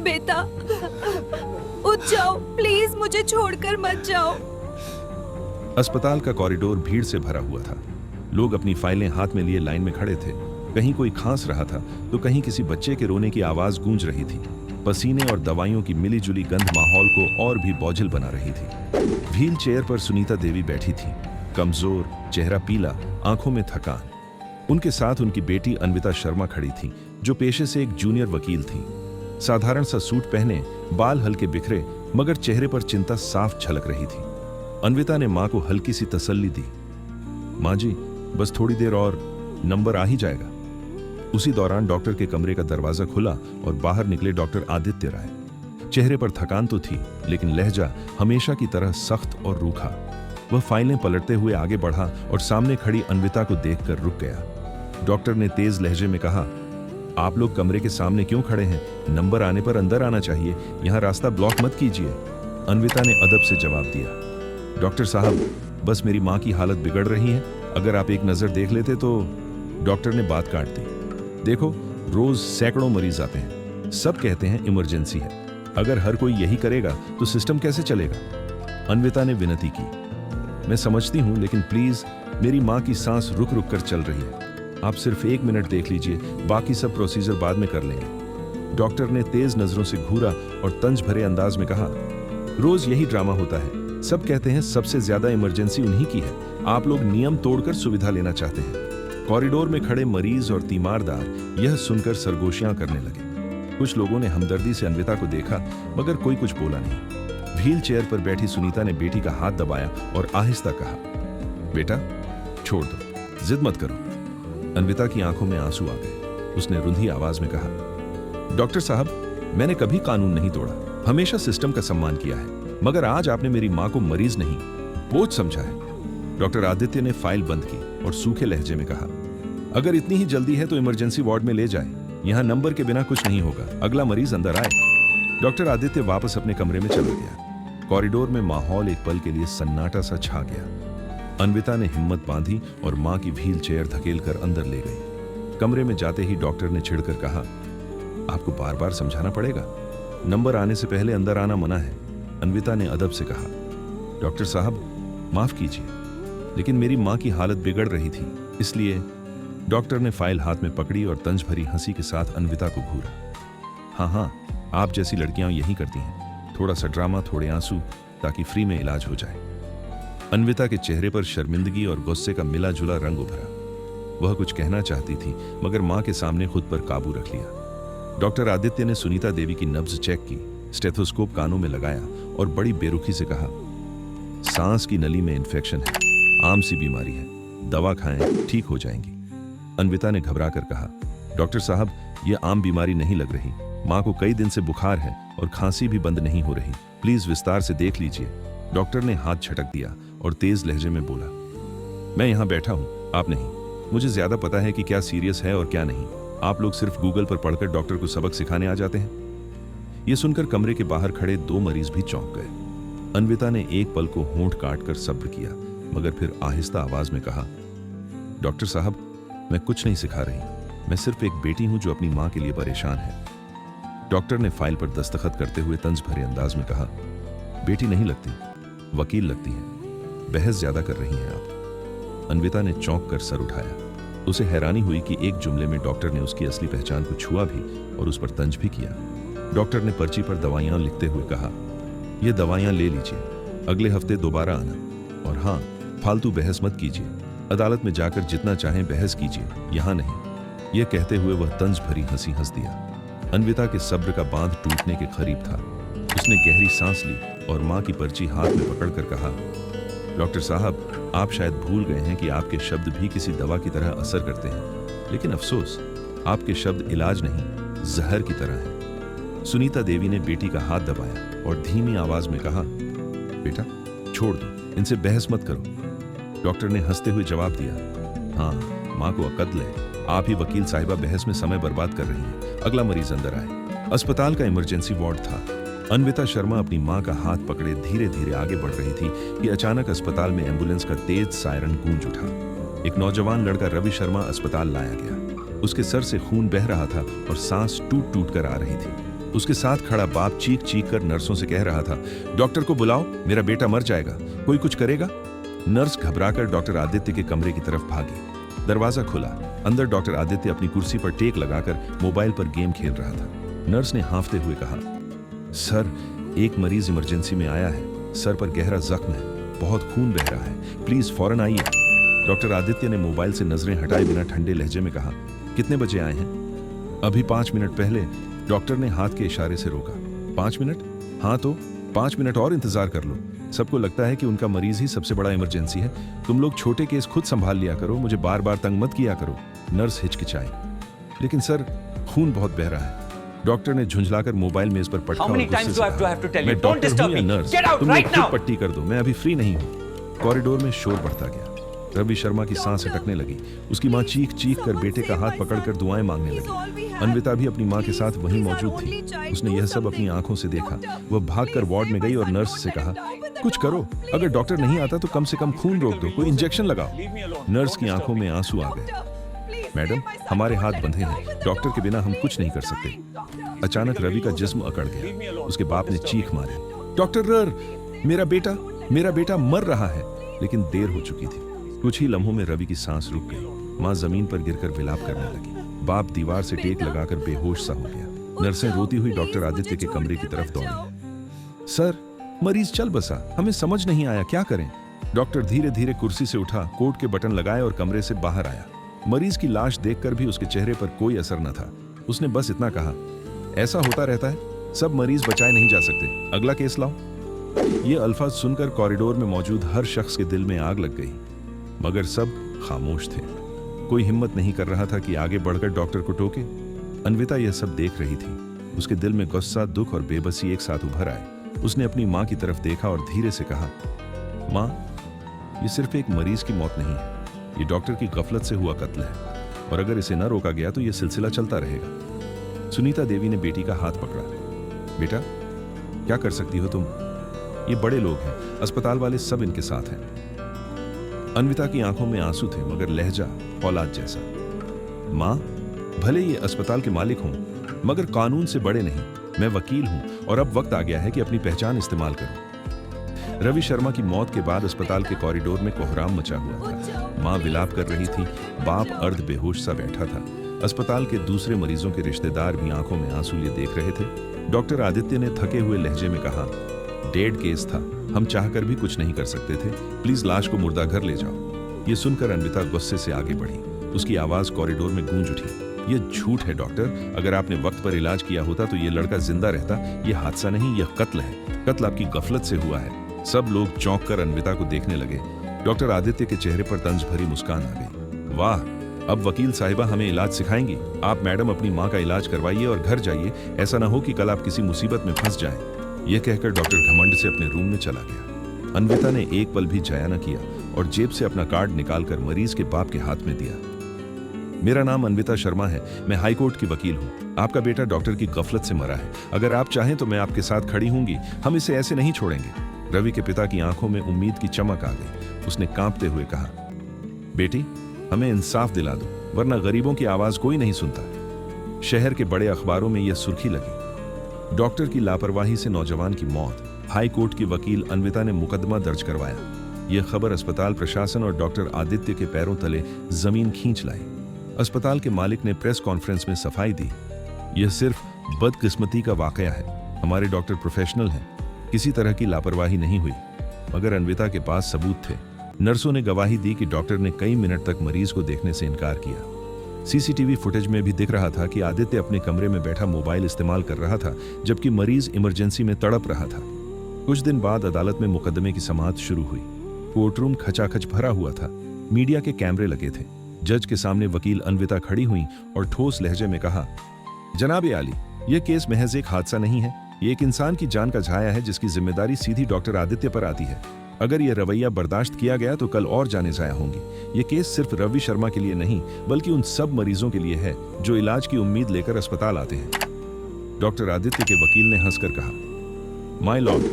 बेटा उठ जाओ, प्लीज मुझे छोड़कर मत जाओ। अस्पताल का कॉरिडोर भीड़ से भरा हुआ था। लोग अपनी फाइलें हाथ में लिए लाइन में खड़े थे। कहीं कोई खांस रहा था तो कहीं किसी बच्चे के रोने की आवाज गूंज रही थी। पसीने और दवाइयों की मिलीजुली गंध माहौल को और भी बोझिल बना रही थी। व्हील चेयर पर सुनीता देवी बैठी थी, कमजोर, चेहरा पीला, आंखों में थकान। उनके साथ उनकी बेटी अन्विता शर्मा खड़ी थी, जो पेशे से एक जूनियर वकील थी। साधारण सा सूट पहने, बाल हल्के बिखरे, मगर चेहरे पर चिंता साफ झलक रही थी। अन्विता ने मां को हल्की सी तसल्ली दी। मां जी, बस थोड़ी देर और नंबर आ ही जाएगा। उसी दौरान डॉक्टर के कमरे का दरवाजा खुला और बाहर निकले डॉक्टर आदित्य राय। चेहरे पर थकान तो थी, लेकिन लहजा हमेशा की तरह सख्त और रूखा। वह फाइलें पलटते हुए आगे बढ़ा और सामने खड़ी अन्विता को देखकर रुक गया। डॉक्टर ने तेज लहजे में कहा, आप लोग कमरे के सामने क्यों खड़े हैं? नंबर आने पर अंदर आना चाहिए, यहाँ रास्ता ब्लॉक मत कीजिए। अन्विता ने अदब से जवाब दिया, डॉक्टर साहब, बस मेरी माँ की हालत बिगड़ रही है, अगर आप एक नजर देख लेते तो। डॉक्टर ने बात काट दी, देखो, रोज सैकड़ों मरीज आते हैं, सब कहते हैं इमरजेंसी है। अगर हर कोई यही करेगा तो सिस्टम कैसे चलेगा? अन्विता ने विनती की, मैं समझती हूं, लेकिन प्लीज, मेरी माँ की सांस रुक रुक कर चल रही है, आप सिर्फ 1 मिनट देख लीजिए, बाकी सब प्रोसीजर बाद में कर लेंगे। डॉक्टर ने तेज नजरों से घूरा और तंज भरे अंदाज में कहा, रोज यही ड्रामा होता है, सब कहते हैं सबसे ज्यादा इमरजेंसी उन्हीं की है, आप लोग नियम तोड़कर सुविधा लेना चाहते हैं। कॉरिडोर में खड़े मरीज और तीमारदार यह सुनकर सरगोशियां करने लगे। कुछ लोगों ने हमदर्दी से अन्विता को देखा, मगर कोई कुछ बोला नहीं। व्हील चेयर पर बैठी सुनीता ने बेटी का हाथ दबाया और आहिस्ता कहा, बेटा छोड़ दो, जिद मत करो। अन्विता की आंखों में आंसू आ गए। उसने रुंधी आवाज में कहा, डॉक्टर साहब, मैंने कभी कानून नहीं तोड़ा, हमेशा सिस्टम का सम्मान किया है, मगर आज आपने मेरी मां को मरीज नहीं, बोझ समझा है। डॉक्टर आदित्य ने फाइल बंद की और सूखे लहजे में कहा, अगर इतनी ही जल्दी है तो इमरजेंसी वार्ड में ले जाए, यहाँ नंबर के बिना कुछ नहीं होगा, अगला मरीज अंदर आए। डॉक्टर आदित्य वापस अपने कमरे में चला गया। कॉरिडोर में माहौल एक पल के लिए सन्नाटा सा छा गया। अन्विता ने हिम्मत बांधी और मां की व्हील चेयर धकेलकर अंदर ले गई। कमरे में जाते ही डॉक्टर ने चिढ़कर कहा, आपको बार बार समझाना पड़ेगा, नंबर आने से पहले अंदर आना मना है। अन्विता ने अदब से कहा, डॉक्टर साहब, माफ कीजिए, लेकिन मेरी मां की हालत बिगड़ रही थी, इसलिए। डॉक्टर ने फाइल हाथ में पकड़ी और तंज भरी हंसी के साथ अन्विता को घूरा। हाँ, आप जैसी लड़कियां यही करती हैं, थोड़ा सा ड्रामा, थोड़े आंसू, ताकि फ्री में इलाज हो जाए। अन्विता के चेहरे पर शर्मिंदगी और गुस्से का मिला जुला रंग उभरा। वह कुछ कहना चाहती थी, मगर मां के सामने खुद पर काबू रख लिया। डॉक्टर आदित्य ने सुनीता देवी की नब्ज चेक की, स्टेथोस्कोप कानों में लगाया और बड़ी बेरुखी से कहा, सांस की नली में इंफेक्शन है, आम सी बीमारी है, दवा खाएं, ठीक हो जाएंगी। अन्विता ने घबराकर कहा, डॉक्टर साहब, यह आम बीमारी नहीं लग रही, मां को कई दिन से बुखार है और खांसी भी बंद नहीं हो रही, प्लीज विस्तार से देख लीजिए। डॉक्टर ने हाथ झटक दिया और तेज लहजे में बोला, मैं यहां बैठा हूं, आप नहीं। मुझे ज्यादा पता है कि क्या सीरियस है और क्या नहीं। आप लोग सिर्फ गूगल पर पढ़कर डॉक्टर को सबक सिखाने आ जाते हैं। यह सुनकर कमरे के बाहर खड़े 2 मरीज भी चौंक गए। अन्विता ने एक पल को होंठ काटकर सब्र किया, मगर फिर आहिस्ता आवाज में कहा, डॉक्टर साहब, मैं कुछ नहीं सिखा रही, मैं सिर्फ एक बेटी हूं जो अपनी मां के लिए परेशान है। डॉक्टर ने फाइल पर दस्तखत करते हुए तंज भरे अंदाज में कहा, बेटी नहीं लगती, वकील लगती हैं, बहस ज्यादा कर रही हैं आप। अन्विता ने चौंक कर सर उठाया। उसे हैरानी हुई कि एक जुमले में डॉक्टर ने उसकी असली पहचान को छुआ भी और उस पर तंज भी किया। डॉक्टर ने पर्ची पर दवाइयां लिखते हुए कहा, ये दवाइयां ले लीजिए, अगले हफ्ते दोबारा आना, और हाँ, फालतू बहस मत कीजिए, अदालत में जाकर जितना चाहें बहस कीजिए, यहां नहीं। यह कहते हुए वह तंज भरी हंसी हंस दिया। अन्विता के सब्र का बांध टूटने के करीब था। उसने गहरी सांस ली और मां की पर्ची हाथ में पकड़कर कहा, डॉक्टर साहब, आप शायद भूल गए हैं कि आपके शब्द भी किसी दवा की तरह असर करते हैं, लेकिन अफसोस, आपके शब्द इलाज नहीं, जहर की तरह हैं। सुनीता देवी ने बेटी का हाथ दबाया और धीमी आवाज में कहा, बेटा छोड़ दो, इनसे बहस मत करो। डॉक्टर ने हंसते हुए जवाब दिया, हाँ, मां को अकद है, आप ही वकील साहिबा बहस में समय बर्बाद कर रही हैं। अगला मरीज अंदर आए। अस्पताल का इमरजेंसी वार्ड था। अन्विता शर्मा अपनी मां का हाथ पकड़े धीरे धीरे आगे बढ़ रही थी कि अचानक अस्पताल में एम्बुलेंस का तेज सायरन गूंज उठा। एक नौजवान लड़का रवि शर्मा अस्पताल लाया गया। उसके सर से खून बह रहा था और सांस टूट टूट कर आ रही थी। उसके साथ खड़ा बाप चीख चीख कर नर्सों से कह रहा था, डॉक्टर को बुलाओ, मेरा बेटा मर जाएगा, कोई कुछ करेगा। नर्स घबराकर डॉक्टर आदित्य के कमरे की तरफ भागी। दरवाजा खुला। अंदर डॉक्टर आदित्य अपनी कुर्सी पर टेक लगाकर मोबाइल पर गेम खेल रहा था। नर्स ने हांफते हुए कहा, सर, एक मरीज इमरजेंसी में आया है, सर पर गहरा जख्म है, बहुत खून बह रहा है, प्लीज फौरन आइए। डॉक्टर आदित्य ने मोबाइल से नजरें हटाए बिना ठंडे लहजे में कहा, कितने बजे आए हैं? अभी 5 मिनट पहले। डॉक्टर ने हाथ के इशारे से रोका। 5 मिनट? हाँ तो 5 मिनट और इंतजार कर लो। सबको लगता है कि उनका मरीज ही सबसे बड़ा इमरजेंसी है। तुम लोग छोटे केस खुद संभाल लिया करो, मुझे बार बार तंग मत किया करो। नर्स हिचकिचाई। लेकिन सर, खून बहुत बह रहा है। डॉक्टर ने झुंझलाकर मोबाइल मेज पर पटका और गुस्से से कहा, मैं डॉक्टर हूं या नर्स? तुम लोग खुद पट्टी कर दो, मैं अभी फ्री नहीं हूं। कॉरिडोर में शोर बढ़ता गया। रवि शर्मा की सांस अटकने लगी। उसकी माँ चीख चीख कर बेटे का हाथ पकड़कर दुआएं मांगने लगी। अन्विता भी अपनी माँ के साथ वहीं मौजूद थी। उसने यह सब अपनी आंखों से देखा। वह भागकर वार्ड में गई और नर्स से कहा, कुछ करो, अगर डॉक्टर नहीं आता तो कम से कम खून रोक दो, कोई इंजेक्शन लगाओ। नर्स की आंखों में आंसू आ गए। मैडम, हमारे हाथ बंधे हैं, डॉक्टर के बिना हम कुछ नहीं कर सकते। अचानक रवि का जिस्म अकड़ गया। उसके बाप ने चीख मारी, डॉक्टर, मेरा बेटा मर रहा है। लेकिन देर हो चुकी थी। कुछ ही लम्हों में रवि की सांस रुक गई। माँ जमीन पर गिरकर विलाप करने लगी। बाप दीवार से टेक लगाकर बेहोश सा हो गया। नर्सें रोती हुई डॉक्टर आदित्य के कमरे की तरफ दौड़ी। सर, मरीज चल बसा, हमें समझ नहीं आया, क्या करें? डॉक्टर धीरे धीरे कुर्सी से उठा, कोट के बटन लगाए और कमरे से बाहर आया। मरीज की लाश देखकर भी उसके चेहरे पर कोई असर न था। उसने बस इतना कहा, ऐसा होता रहता है, सब मरीज बचाए नहीं जा सकते, अगला केस लाओ। ये अल्फाज सुनकर कॉरिडोर में मौजूद हर शख्स के दिल में आग लग गई, मगर सब खामोश थे। कोई हिम्मत नहीं कर रहा था कि आगे बढ़कर डॉक्टर को टोके। अन्विता यह सब देख रही थी। उसके दिल में गुस्सा, दुख और बेबसी एक साथ उभर आए। उसने अपनी माँ की तरफ देखा और धीरे से कहा, माँ, ये सिर्फ एक मरीज की मौत नहीं है, ये डॉक्टर की गफलत से हुआ कत्ल है, और अगर इसे न रोका गया तो यह सिलसिला चलता रहेगा। सुनीता देवी ने बेटी का हाथ पकड़ा। बेटा, क्या कर सकती हो तुम? ये बड़े लोग हैं, अस्पताल वाले सब इनके साथ हैं। अन्विता की आंखों में आंसू थे, मगर लहजा औलाद जैसा। माँ, भले ये अस्पताल के मालिक हों, मगर कानून से बड़े नहीं। मैं वकील हूं और अब वक्त आ गया है कि अपनी पहचान इस्तेमाल करूं। रवि शर्मा की मौत के बाद अस्पताल के कॉरिडोर में कोहराम मचा हुआ था। माँ विलाप कर रही थी, बाप अर्ध बेहोश सा बैठा था। अस्पताल के दूसरे मरीजों के रिश्तेदार भी आंखों में आंसू लिए देख रहे थे। डॉक्टर आदित्य ने थके हुए लहजे में कहा, डेड केस था, हम चाहकर भी कुछ नहीं कर सकते थे, प्लीज लाश को मुर्दा घर ले जाओ। ये सुनकर अन्विता गुस्से से आगे बढ़ी। उसकी आवाज कॉरिडोर में गूंज उठी, यह झूठ है डॉक्टर, अगर आपने वक्त पर इलाज किया होता तो यह लड़का जिंदा रहता। यह हादसा नहीं, यह कत्ल है। कत्ल आपकी गफलत से हुआ है। सब लोग चौंक कर अन्विता को देखने लगे। डॉक्टर आदित्य के चेहरे पर तंज भरी मुस्कान आ गई। वाह, अब वकील साहिबा हमें इलाज सिखाएंगी। आप मैडम अपनी माँ का इलाज करवाइए और घर जाइए, ऐसा ना हो कि कल आप किसी मुसीबत में फंस जाएं। यह कहकर डॉक्टर घमंड से अपने रूम में चला गया। अन्विता ने एक पल भी जाया न किया और जेब से अपना कार्ड निकालकर मरीज के बाप के हाथ में दिया। मेरा नाम अन्विता शर्मा है, मैं हाई कोर्ट की वकील हूँ। आपका बेटा डॉक्टर की गफलत से मरा है। अगर आप चाहें तो मैं आपके साथ खड़ी होंगी, हम इसे ऐसे नहीं छोड़ेंगे। रवि के पिता की आंखों में उम्मीद की चमक आ गई। उसने कांपते हुए कहा, बेटी, हमें इंसाफ दिला दो, वरना गरीबों की आवाज कोई नहीं सुनता। शहर के बड़े अखबारों में यह सुर्खी लगी, डॉक्टर की लापरवाही से नौजवान की मौत। हाई कोर्ट की वकील अन्विता ने मुकदमा दर्ज करवाया। यह खबर अस्पताल प्रशासन और डॉक्टर आदित्य के पैरों तले जमीन खींच लाई। अस्पताल के मालिक ने प्रेस कॉन्फ्रेंस में सफाई दी, यह सिर्फ बदकिस्मती का वाकया है। हमारे डॉक्टर प्रोफेशनल हैं, किसी तरह की लापरवाही नहीं हुई। मगर अन्विता के पास सबूत थे। नर्सों ने गवाही दी कि डॉक्टर ने कई मिनट तक मरीज को देखने से इनकार किया। सीसीटीवी फुटेज में भी दिख रहा था कि आदित्य अपने कमरे में बैठा मोबाइल इस्तेमाल कर रहा था, जबकि मरीज इमरजेंसी में तड़प रहा था। कुछ दिन बाद अदालत में मुकदमे की समाअत शुरू हुई। कोर्टरूम खचाखच भरा हुआ था। मीडिया के कैमरे लगे थे। जज के सामने वकील अन्विता खड़ी हुई और ठोस लहजे में कहा, जनाब आली, यह केस महज एक हादसा नहीं है, ये एक इंसान की जान का झाया है जिसकी जिम्मेदारी सीधी डॉक्टर आदित्य पर आती है। अगर यह रवैया बर्दाश्त किया गया तो कल और जाने जाया होंगी। यह केस सिर्फ रवि शर्मा के लिए नहीं, बल्कि उन सब मरीजों के लिए है जो इलाज की उम्मीद लेकर अस्पताल आते हैं। डॉक्टर आदित्य के वकील ने हंसकर कहा, माय लॉर्ड,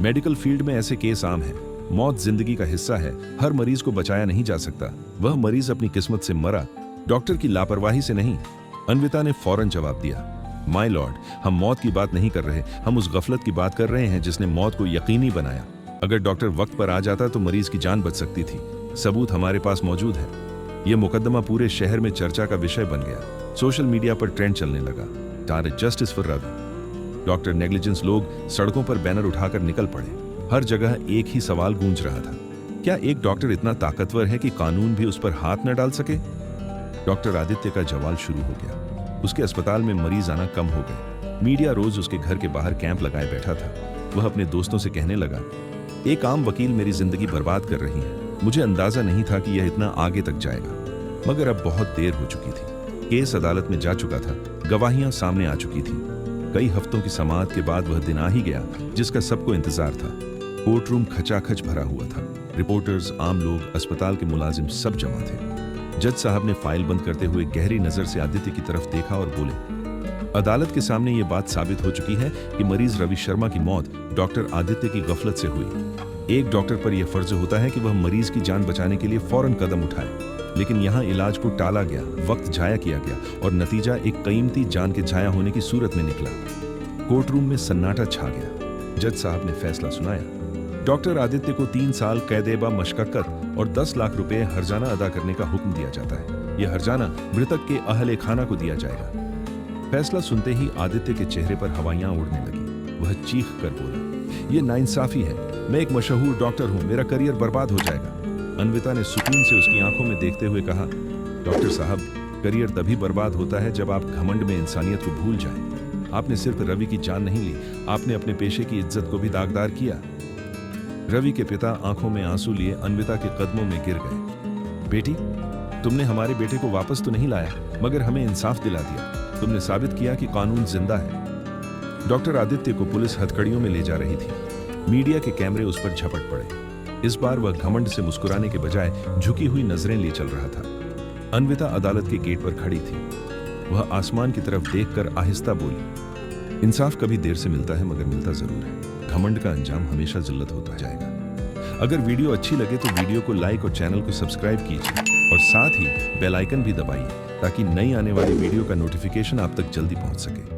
मेडिकल फील्ड में ऐसे केस आम हैं। मौत जिंदगी का हिस्सा है, हर मरीज को बचाया नहीं जा सकता। वह मरीज अपनी किस्मत से मरा, डॉक्टर की लापरवाही से नहीं। अन्विता ने फौरन जवाब दिया, माय लॉर्ड, हम मौत की बात नहीं कर रहे, हम उस गफलत की बात कर रहे हैं जिसने मौत को यकीनी बनाया। अगर डॉक्टर वक्त पर आ जाता तो मरीज की जान बच सकती थी। सबूत हमारे पास मौजूद है। यह मुकदमा पूरे शहर में चर्चा का विषय बन गया। सोशल मीडिया पर ट्रेंड चलने लगा, direct justice for Ravi. Doctor negligence. लोग सड़कों पर बैनर उठाकर निकल पड़े। हर जगह एक ही सवाल गूंज रहा था, क्या एक डॉक्टर इतना ताकतवर है कि कानून भी उस पर हाथ न डाल सके? डॉक्टर आदित्य का जवाल शुरू हो गया। उसके अस्पताल में मरीज आना कम हो गए। मीडिया रोज उसके घर के बाहर कैंप लगाए बैठा था। वह अपने दोस्तों से कहने लगा, एक आम वकील मेरी जिंदगी बर्बाद कर रही है। मुझे अंदाजा नहीं था कि यह इतना आगे तक जाएगा, मगर अब बहुत देर हो चुकी थी। केस अदालत में जा चुका था, गवाहियां सामने आ चुकी थी। कई हफ्तों की समाअत के बाद वह दिन आ ही गया जिसका सबको इंतजार था। कोर्ट रूम खचाखच भरा हुआ था। रिपोर्टर्स, आम लोग, अस्पताल के मुलाजिम सब जमा थे। जज साहब ने फाइल बंद करते हुए गहरी नजर से आदित्य की तरफ देखा और बोले, अदालत के सामने ये बात साबित हो चुकी है कि मरीज रवि शर्मा की मौत डॉक्टर आदित्य की गफलत से हुई। एक डॉक्टर पर यह फर्ज होता है कि वह मरीज की जान बचाने के लिए फौरन कदम उठाए, लेकिन यहाँ इलाज को टाला गया, वक्त जाया किया गया और नतीजा एक कीमती जान के जाया होने की सूरत में निकला। कोर्ट रूम में सन्नाटा छा गया। जज साहब ने फैसला सुनाया। डॉक्टर आदित्य को 3 साल कैद-ए-बा मशक्कत और 10 लाख रुपए हर्जाना अदा करने का हुक्म दिया जाता है। यह हर्जाना मृतक के अहले खाना को दिया जाएगा। फैसला सुनते ही आदित्य के चेहरे पर हवाइयां उड़ने लगी। वह चीख कर बोला, यह नाइंसाफी है। मैं एक मशहूर डॉक्टर हूं, मेरा करियर बर्बाद हो जाएगा। अन्विता ने सुकून से उसकी आंखों में देखते हुए कहा, डॉक्टर साहब, करियर तभी बर्बाद होता है जब आप घमंड में इंसानियत को भूल जाएं। आपने सिर्फ रवि की जान नहीं ली, आपने अपने पेशे की इज्जत को भी दागदार किया। रवि के पिता आंखों में आंसू लिए अन्विता के कदमों में गिर गए। बेटी, तुमने हमारे बेटे को वापस तो नहीं लाया, मगर हमें इंसाफ दिला दिया। तुमने साबित किया कि कानून जिंदा है। डॉक्टर आदित्य को पुलिस हथकड़ियों में ले जा रही थी। मीडिया के कैमरे उस पर झपट पड़े। इस बार वह घमंड से मुस्कुराने के बजाय झुकी हुई नजरें लिए चल रहा था। अन्विता अदालत के गेट पर खड़ी थी। वह आसमान की तरफ देखकर आहिस्ता बोली, इंसाफ कभी देर से मिलता है, मगर मिलता जरूर है। घमंड का अंजाम हमेशा जिल्लत होता जाएगा। अगर वीडियो अच्छी लगे तो वीडियो को लाइक और चैनल को सब्सक्राइब कीजिए और साथ ही बेल आइकन भी दबाइए ताकि नई आने वाली वीडियो का नोटिफिकेशन आप तक जल्दी पहुंच सके।